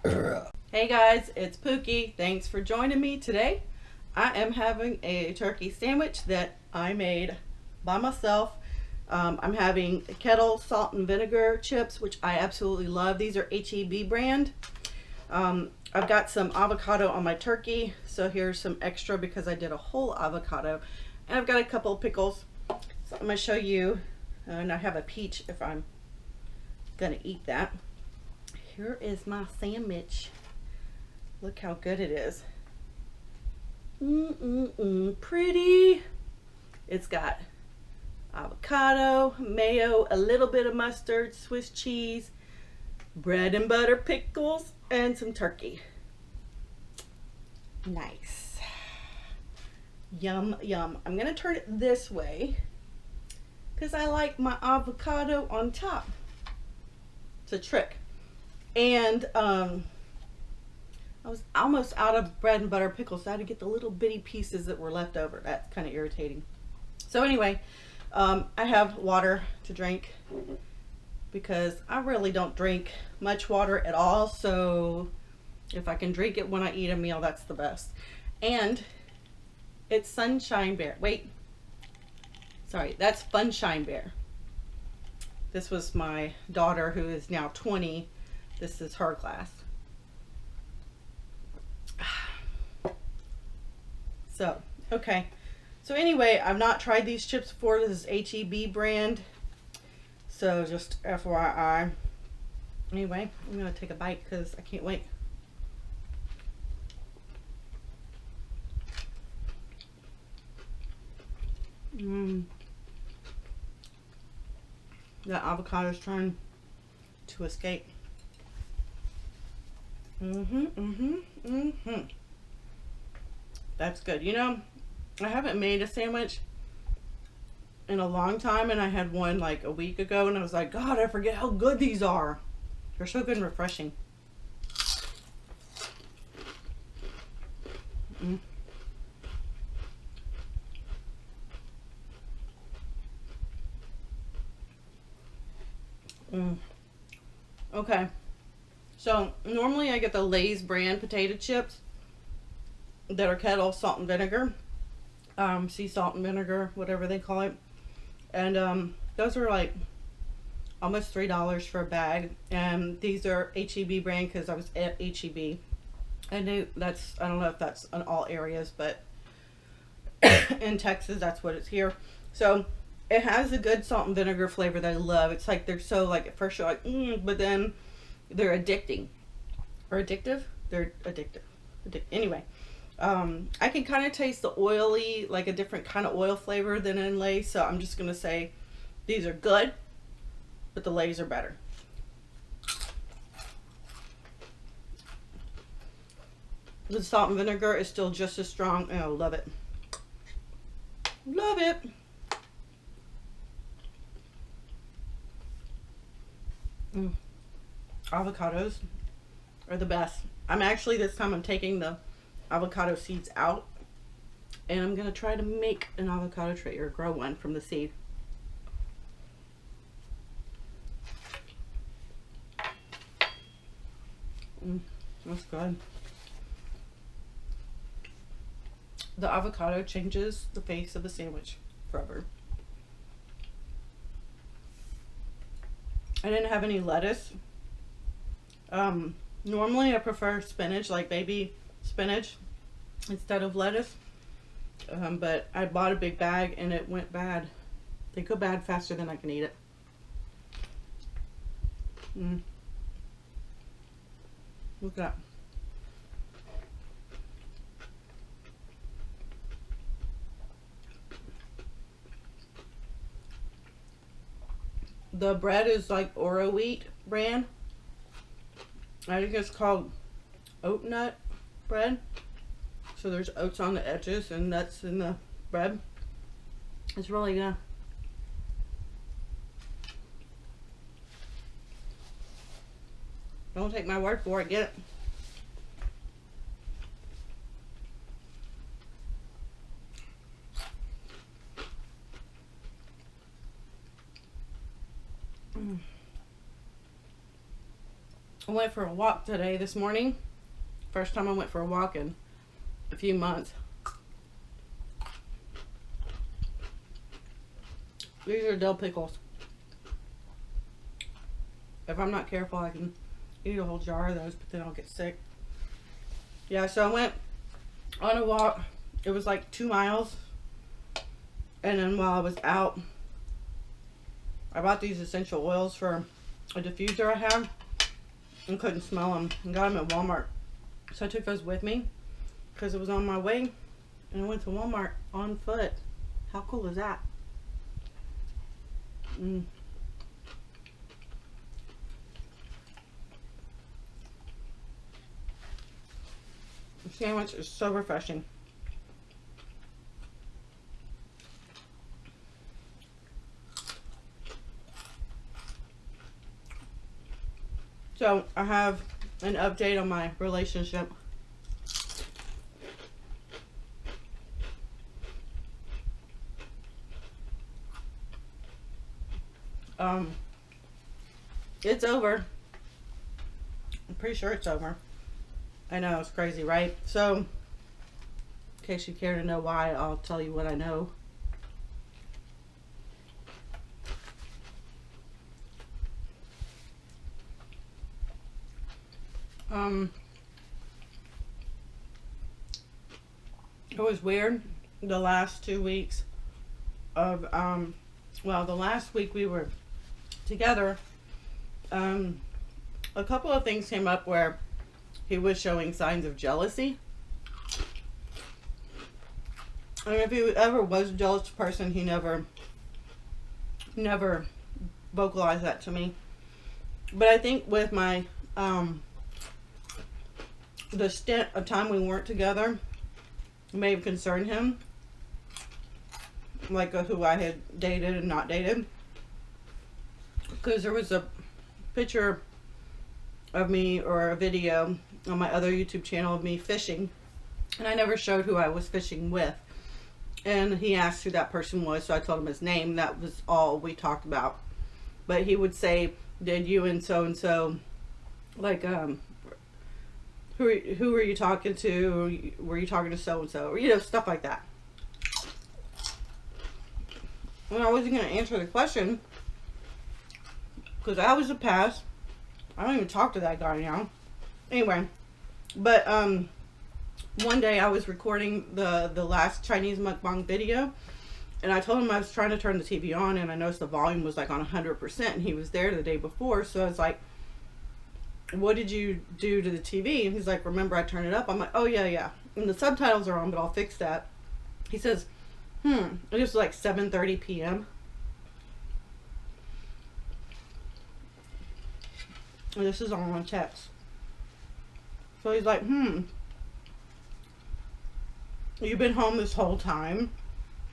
Hey guys, it's Pookie. Thanks for joining me today. I am having a turkey sandwich that I made by myself. I'm having Kettle salt and vinegar chips, which I absolutely love. These are HEB brand. I've got some avocado on my turkey, so here's some extra because I did a whole avocado. And I've got a couple of pickles. So I'm going to show you, and I have a peach if I'm going to eat that. Here is my sandwich. Look how good it is. Pretty. It's got avocado, mayo, a little bit of mustard, Swiss cheese, bread and butter pickles, and some turkey. Nice. Yum, yum. I'm gonna turn it this way because I like my avocado on top. It's a trick. And I was almost out of bread and butter pickles, so I had to get the little bitty pieces that were left over. That's kind of irritating. So anyway, I have water to drink because I really don't drink much water at all. So if I can drink it when I eat a meal, that's the best. And it's Sunshine Bear. Wait, sorry, that's Funshine Bear. This was my daughter who is now 20. This is her glass. So, okay. So anyway, I've not tried these chips before. This is HEB brand. So just FYI. Anyway, I'm going to take a bite because I can't wait. That avocado is trying to escape. That's good. You know, I haven't made a sandwich in a long time, and I had one like a week ago, and I was like, God, I forget how good these are. They're so good and refreshing. Okay. So normally I get the Lay's brand potato chips that are Kettle salt and vinegar, sea salt and vinegar, whatever they call it. And those are like almost $3 for a bag. And these are HEB brand because I was at HEB. I knew that's, I don't know if that's in all areas, but in Texas, that's what it's here. So it has a good salt and vinegar flavor that I love. It's like they're so like at first you're like, but then they're addicting. Or addictive? They're addictive. Anyway, I can kind of taste the oily, like a different kind of oil flavor than in Lay's. So I'm just going to say these are good, but the Lay's are better. The salt and vinegar is still just as strong, and I love it. Love it. Avocados are the best. This time I'm taking the avocado seeds out, and I'm gonna try to make an avocado tree or grow one from the seed. That's good. The avocado changes the face of the sandwich forever. I didn't have any lettuce. Normally I prefer spinach, like baby spinach, instead of lettuce. But I bought a big bag and it went bad. They go bad faster than I can eat it. Look at that. The bread is like Oro wheat brand. I think it's called oat nut bread. So there's oats on the edges and nuts in the bread. It's really good. Don't take my word for it, get it. I went for a walk today, this morning. First time I went for a walk in a few months. These are dill pickles. If I'm not careful, I can eat a whole jar of those, but then I'll get sick. Yeah, so I went on a walk. It was like 2 miles. And then while I was out, I bought these essential oils for a diffuser I have and couldn't smell them and got them at Walmart. So I took those with me because it was on my way, and I went to Walmart on foot. How cool is that? The sandwich is so refreshing. So I have an update on my relationship. It's over. I'm pretty sure it's over. I know, it's crazy, right? So, in case you care to know why, I'll tell you what I know. It was weird the last 2 weeks of, well, the last week we were together, a couple of things came up where he was showing signs of jealousy. I mean, if he ever was a jealous person, he never vocalized that to me. But I think with my, the stint of time we weren't together may have concerned him, like who I had dated and not dated, because there was a picture of me or a video on my other YouTube channel of me fishing, and I never showed who I was fishing with, and he asked who that person was, so I told him his name. That was all we talked about. But he would say, did you and so like who were you talking to? Were you talking to so-and-so? Or, you know, stuff like that. And I wasn't going to answer the question because that was the past. I don't even talk to that guy now. Anyway, but one day I was recording the last Chinese mukbang video, and I told him I was trying to turn the TV on, and I noticed the volume was like on 100%, and he was there the day before, so I was like, what did you do to the TV? And he's like, remember I turned it up? I'm like, oh yeah. And the subtitles are on, but I'll fix that. He says, it was like 7:30 p.m. And this is all on text. So he's like, you've been home this whole time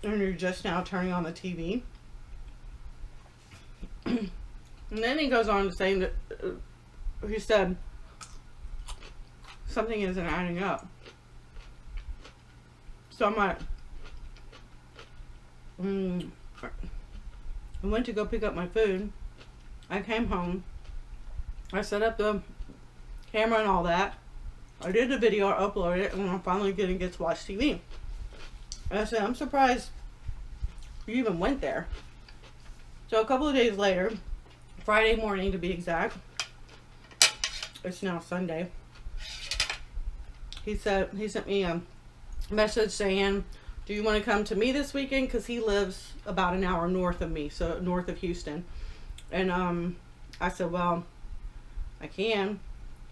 and you're just now turning on the TV? And then he goes on to say that he said something isn't adding up. So I'm like, I went to go pick up my food. I came home. I set up the camera and all that. I did the video, I uploaded it, and I'm finally getting to watch TV. And I said, I'm surprised you even went there. So a couple of days later, Friday morning to be exact, it's now Sunday, he sent me a message saying, do you want to come to me this weekend? Because he lives about an hour north of me, so north of Houston. And I said, well, I can.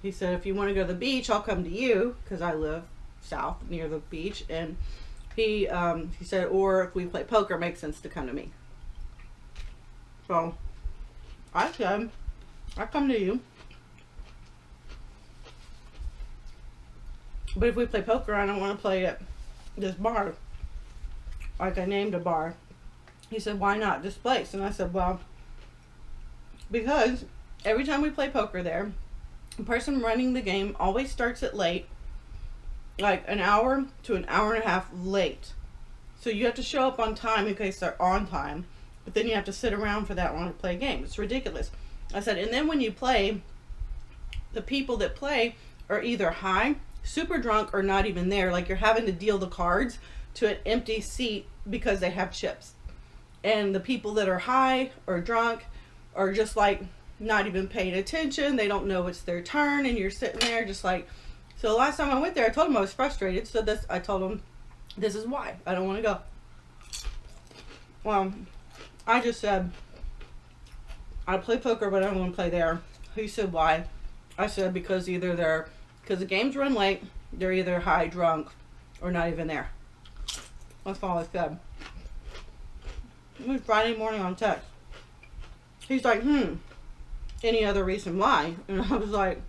He said, if you want to go to the beach, I'll come to you, because I live south near the beach. And he said, or if we play poker, it makes sense to come to me. So I said, I come to you. But if we play poker, I don't want to play at this bar. Like I named a bar. He said, why not this place? And I said, well, because every time we play poker there, the person running the game always starts it late, like an hour to an hour and a half late. So you have to show up on time in case they're on time, but then you have to sit around for that long to play a game. It's ridiculous. I said, and then when you play, the people that play are either high, super drunk, or not even there. Like you're having to deal the cards to an empty seat because they have chips. And the people that are high or drunk are just like not even paying attention. They don't know it's their turn, and you're sitting there just like. So the last time I went there, I told him I was frustrated. So I told him this is why I don't want to go. Well, I just said I play poker, but I don't want to play there. He said why? I said because the games run late. They're either high, drunk, or not even there. That's all I said. It was Friday morning on text. He's like, any other reason why? And I was like,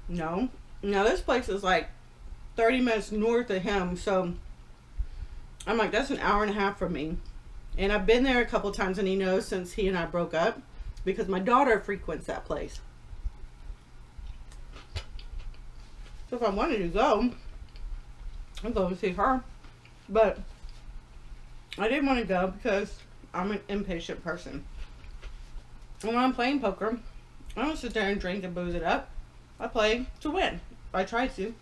no. Now this place is like 30 minutes north of him, so I'm like, that's an hour and a half from me. And I've been there a couple times, and he knows since he and I broke up because my daughter frequents that place. So if I wanted to go, I'd go and see her. But I didn't want to go because I'm an impatient person. And when I'm playing poker, I don't sit there and drink and booze it up. I play to win. I try to.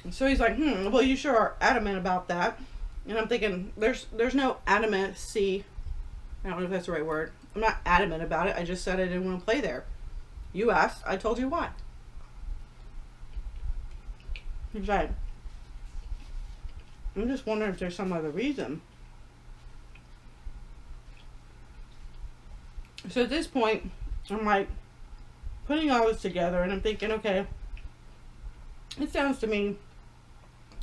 And so he's like, well, you sure are adamant about that. And I'm thinking, there's no adamacy. I don't know if that's the right word. I'm not adamant about it. I just said I didn't want to play there. You asked. I told you why. He's like, I'm just wondering if there's some other reason. So at this point, I'm like putting all this together, and I'm thinking, okay, it sounds to me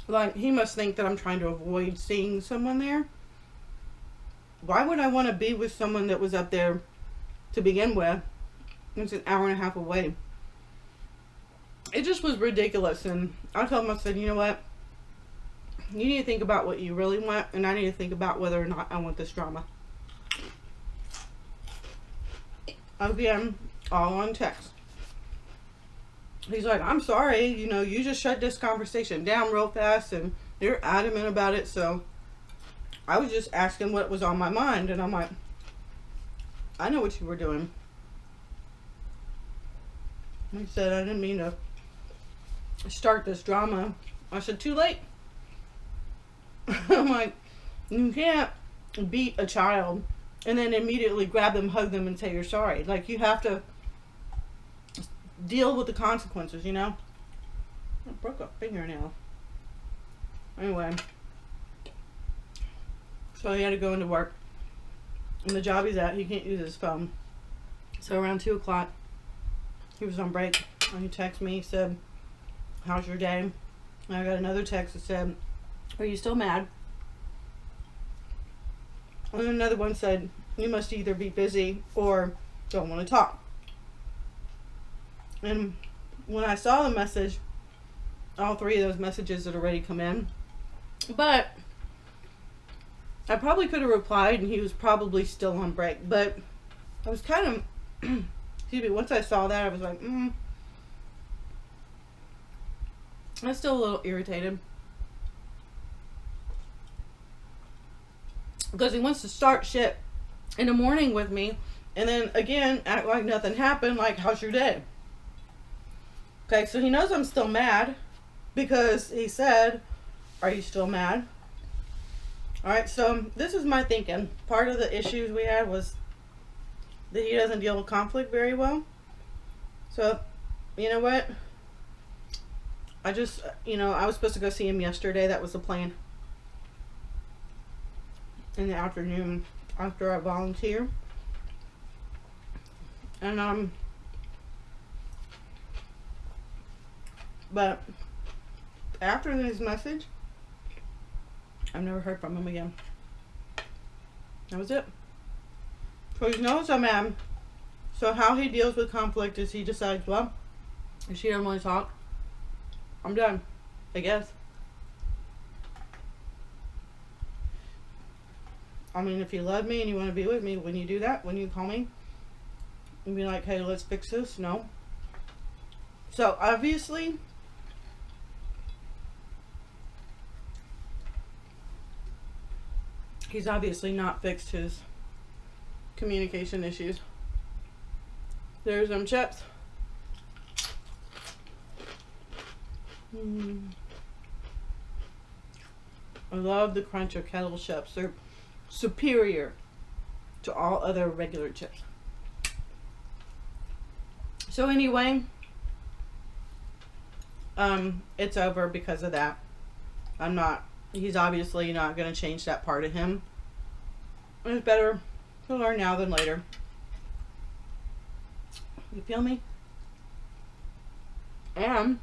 like he must think that I'm trying to avoid seeing someone there. Why would I want to be with someone that was up there to begin with? It's an hour and a half away. It just was ridiculous. And I told him, I said, you know what? You need to think about what you really want, and I need to think about whether or not I want this drama. Again, all on text. He's like, I'm sorry, you know, you just shut this conversation down real fast and you're adamant about it, so I was just asking what was on my mind. And I'm like, I know what you were doing. He said, I didn't mean to start this drama. I said, too late. I'm like, you can't beat a child and then immediately grab them, hug them, and say you're sorry. Like, you have to deal with the consequences, you know? I broke a fingernail. Anyway. So he had to go into work. And the job he's at, he can't use his phone. So around 2 o'clock, he was on break. And he texted me, he said, how's your day? And I got another text that said, are you still mad? And then another one said, you must either be busy or don't want to talk. And when I saw the message, all three of those messages had already come in. But I probably could have replied and he was probably still on break. But I was kind of, excuse me, once I saw that, I was like, I was still a little irritated. Because he wants to start shit in the morning with me and then again act like nothing happened, like, how's your day? Okay, so he knows I'm still mad because he said, are you still mad? Alright, so this is my thinking. Part of the issues we had was that he doesn't deal with conflict very well. So, you know what? I just, you know, I was supposed to go see him yesterday. That was the plan. In the afternoon after I volunteer. And, but after his message, I've never heard from him again. That was it. So he knows I'm mad. So how he deals with conflict is he decides, well, if she doesn't want to talk, I'm done, I guess. I mean, if you love me and you want to be with me, when you do that, when you call me and be like, hey, let's fix this, no. So obviously, he's obviously not fixed his communication issues. There's chips. Mm. I love the crunch of Kettle chips. They're superior to all other regular chips. So anyway, it's over because of that. He's obviously not going to change that part of him. It's better to learn now than later. You feel me? And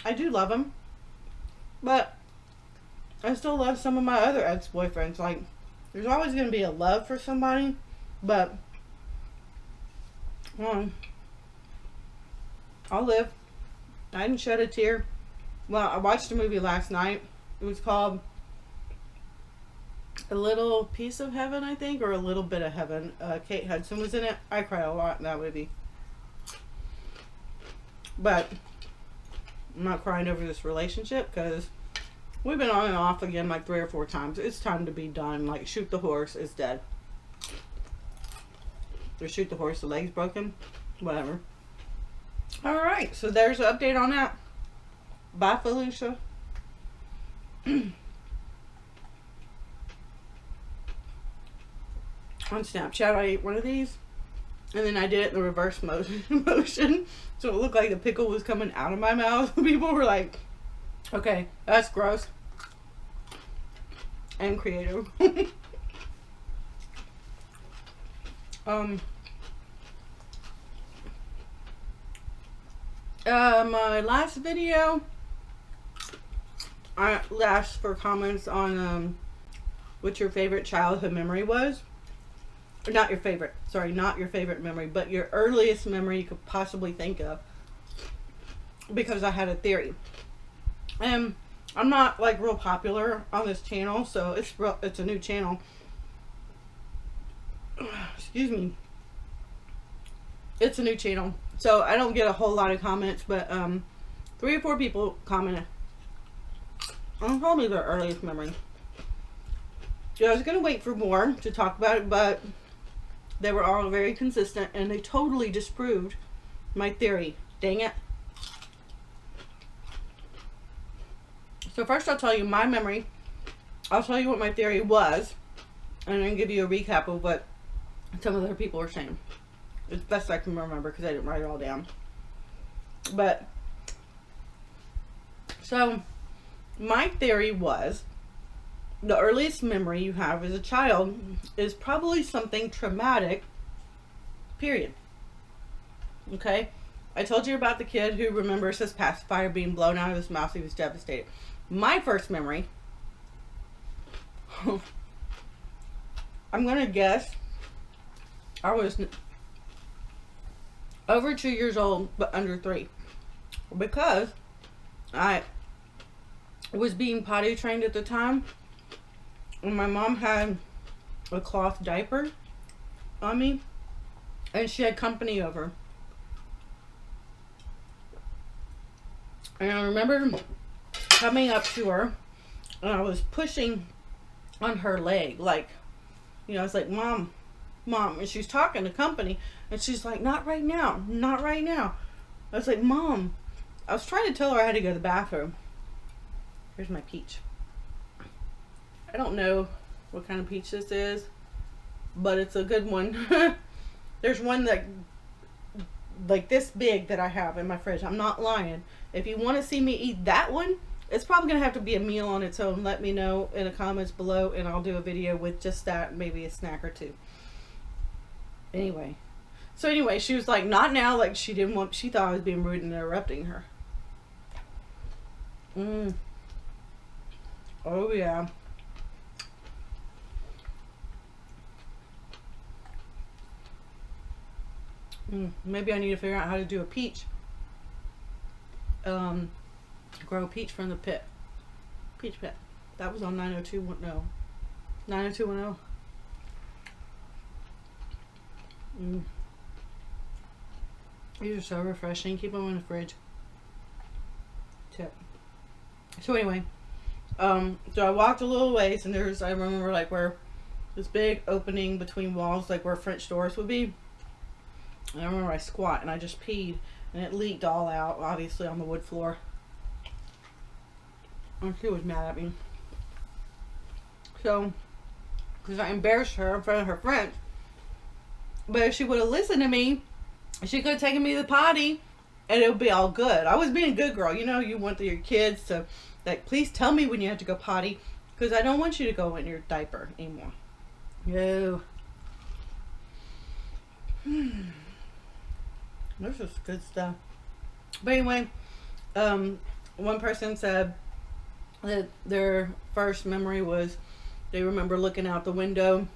I do love him, but I still love some of my other ex-boyfriends. Like, there's always going to be a love for somebody, but I'll live. I didn't shed a tear. Well, I watched a movie last night. It was called A Little Piece of Heaven, I think, or A Little Bit of Heaven. Kate Hudson was in it. I cried a lot in that movie. But I'm not crying over this relationship because we've been on and off again like 3 or 4 times. It's time to be done. Like, shoot the horse is dead. Or shoot the horse, the leg's broken. Whatever. Alright, so there's an update on that. Bye, Felicia. On Snapchat, I ate one of these. And then I did it in the reverse motion. So it looked like the pickle was coming out of my mouth. People were like, okay, that's gross. And creative. My last video, I asked for comments on what your favorite childhood memory was. Or not your favorite, sorry, not your favorite memory, but your earliest memory you could possibly think of. Because I had a theory. And I'm not like real popular on this channel, so it's a new channel. Excuse me. It's a new channel, so I don't get a whole lot of comments, but 3 or 4 people commented on probably their earliest memory. Yeah, I was gonna wait for more to talk about it, but they were all very consistent and they totally disproved my theory. Dang it. So first I'll tell you my memory. I'll tell you what my theory was, and then give you a recap of what some other people were saying. It's best I can remember because I didn't write it all down. But, so, my theory was the earliest memory you have as a child is probably something traumatic, period. Okay? I told you about the kid who remembers his pacifier being blown out of his mouth. He was devastated. My first memory, I'm going to guess, I was over 2 years old, but under 3. Because I was being potty trained at the time. And my mom had a cloth diaper on me. And she had company over. And I remember coming up to her. And I was pushing on her leg. Like, you know, I was like, Mom. And she's talking to company. And she's like, not right now. Not right now. I was like, Mom. I was trying to tell her I had to go to the bathroom. Here's my peach. I don't know what kind of peach this is, but it's a good one. There's one that, like this big that I have in my fridge. I'm not lying. If you want to see me eat that one, it's probably going to have to be a meal on its own. Let me know in the comments below, and I'll do a video with just that, maybe a snack or 2. Anyway. So anyway, she was like, not now. Like, she thought I was being rude and interrupting her. Oh, yeah. Maybe I need to figure out how to do a peach. Grow a peach from the pit. Peach pit. That was on 90210. 90210. These are so refreshing. Keep them in the fridge. Tip. So anyway, so I walked a little ways, and I remember like where this big opening between walls, like where French doors would be. And I remember I squat and I just peed, and it leaked all out, obviously, on the wood floor. And she was mad at me. So, because I embarrassed her in front of her friends. But if she would have listened to me, she could have taken me to the potty, and it would be all good. I was being a good girl. You know, you want your kids to, like, please tell me when you have to go potty, because I don't want you to go in your diaper anymore. No. This is good stuff. But anyway, one person said that their first memory was they remember looking out the window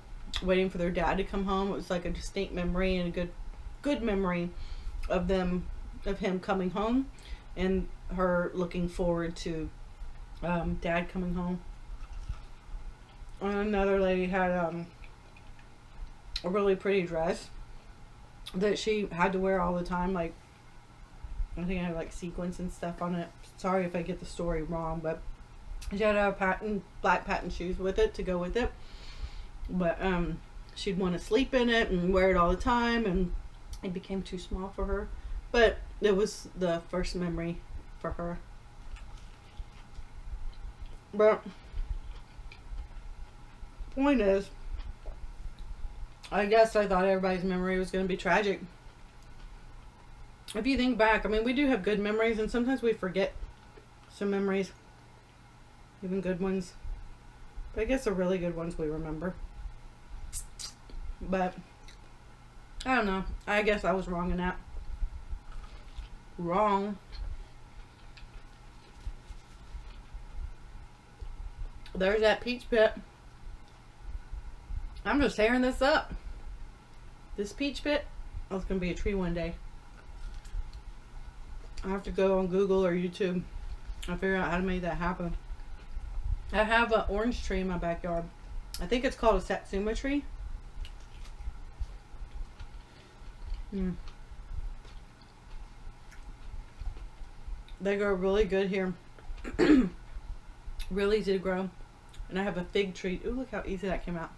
waiting for their dad to come home. It was like a distinct memory and a good memory of him coming home, and her looking forward to dad coming home. And another lady had a really pretty dress that she had to wear all the time. Like, I think I had like sequins and stuff on it. Sorry if I get the story wrong, but she had black patent shoes with it to go with it. But she'd want to sleep in it and wear it all the time, and it became too small for her. But it was the first memory for her. But point is, I guess I thought everybody's memory was going to be tragic. If you think back, I mean, we do have good memories, and sometimes we forget some memories, even good ones. But I guess the really good ones we remember. But I don't know. I guess I was wrong in that. Wrong. There's that peach pit. I'm just tearing this up. This peach pit, oh, it's going to be a tree one day. I have to go on Google or YouTube and figure out how to make that happen. I have an orange tree in my backyard. I think it's called a Satsuma tree. They grow really good here. Really easy to grow. And I have a fig tree. Ooh, look how easy that came out.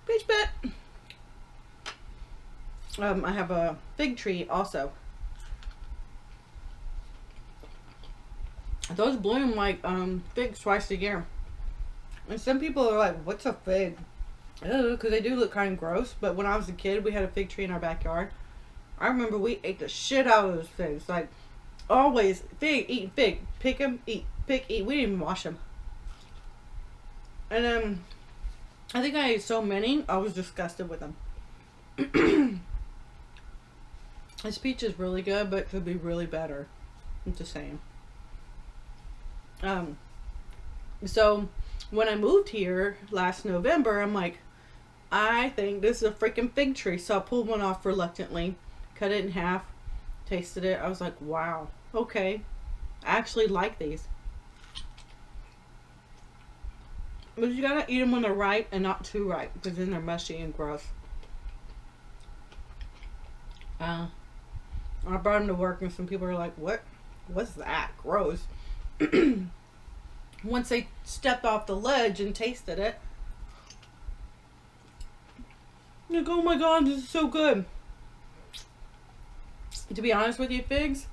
Peach pit. I have a fig tree also. Those bloom like figs twice a year. And some people are like, what's a fig? Oh, because they do look kind of gross. But when I was a kid, we had a fig tree in our backyard. I remember we ate the shit out of those figs. Like, always, fig, eat fig. Pick them, eat. Pick, eat. We didn't even wash them. And I think I ate so many, I was disgusted with them. This peach is really good, but could be really better. I'm just saying. So when I moved here last November, I'm like, I think this is a freaking fig tree. So I pulled one off reluctantly, cut it in half, tasted it. I was like, wow, okay, I actually like these. But you gotta eat them when they're ripe and not too ripe, because then they're mushy and gross. I brought them to work and some people are like, what's that? Gross. Once they stepped off the ledge and tasted it, like, oh my god, this is so good. To be honest with you, figs,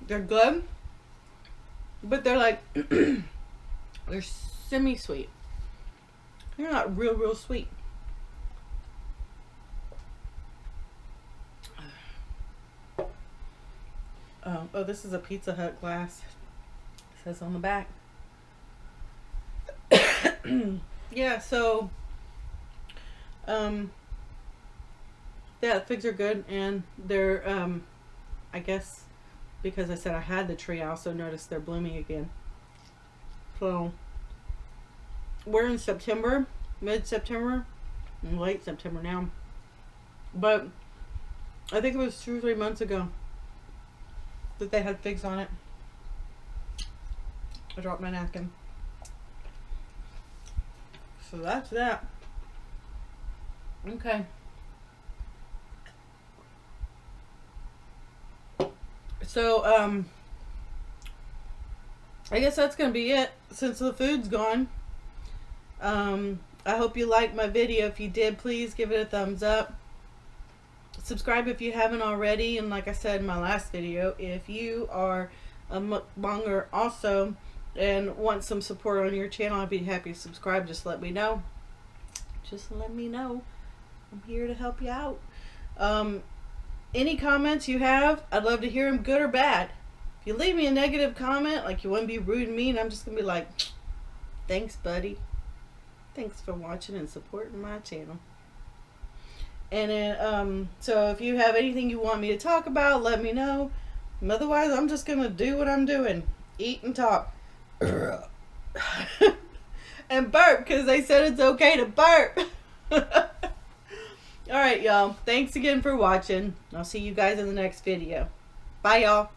they're good, but they're like, they're semi-sweet. They're not real sweet. Oh, this is a Pizza Hut glass. It says on the back. Yeah, so yeah, the figs are good, and they're I guess because I said I had the tree, I also noticed they're blooming again. So we're in September, mid-September, late September now, but I think it was 2 or 3 months ago that they had figs on it. I dropped my napkin. So that's that. Okay. So, I guess that's gonna be it since the food's gone. I hope you liked my video. If you did, please give it a thumbs up. Subscribe if you haven't already. And like I said in my last video, if you are a mukbanger also and want some support on your channel, I'd be happy to subscribe. Just let me know. Just let me know. I'm here to help you out. Any comments you have, I'd love to hear them, good or bad. If you leave me a negative comment, like you want to be rude and mean, I'm just going to be like, thanks, buddy. Thanks for watching and supporting my channel. And then, so if you have anything you want me to talk about, let me know. Otherwise, I'm just going to do what I'm doing. Eat and talk. And burp, because they said it's okay to burp. Alright, y'all. Thanks again for watching. I'll see you guys in the next video. Bye, y'all.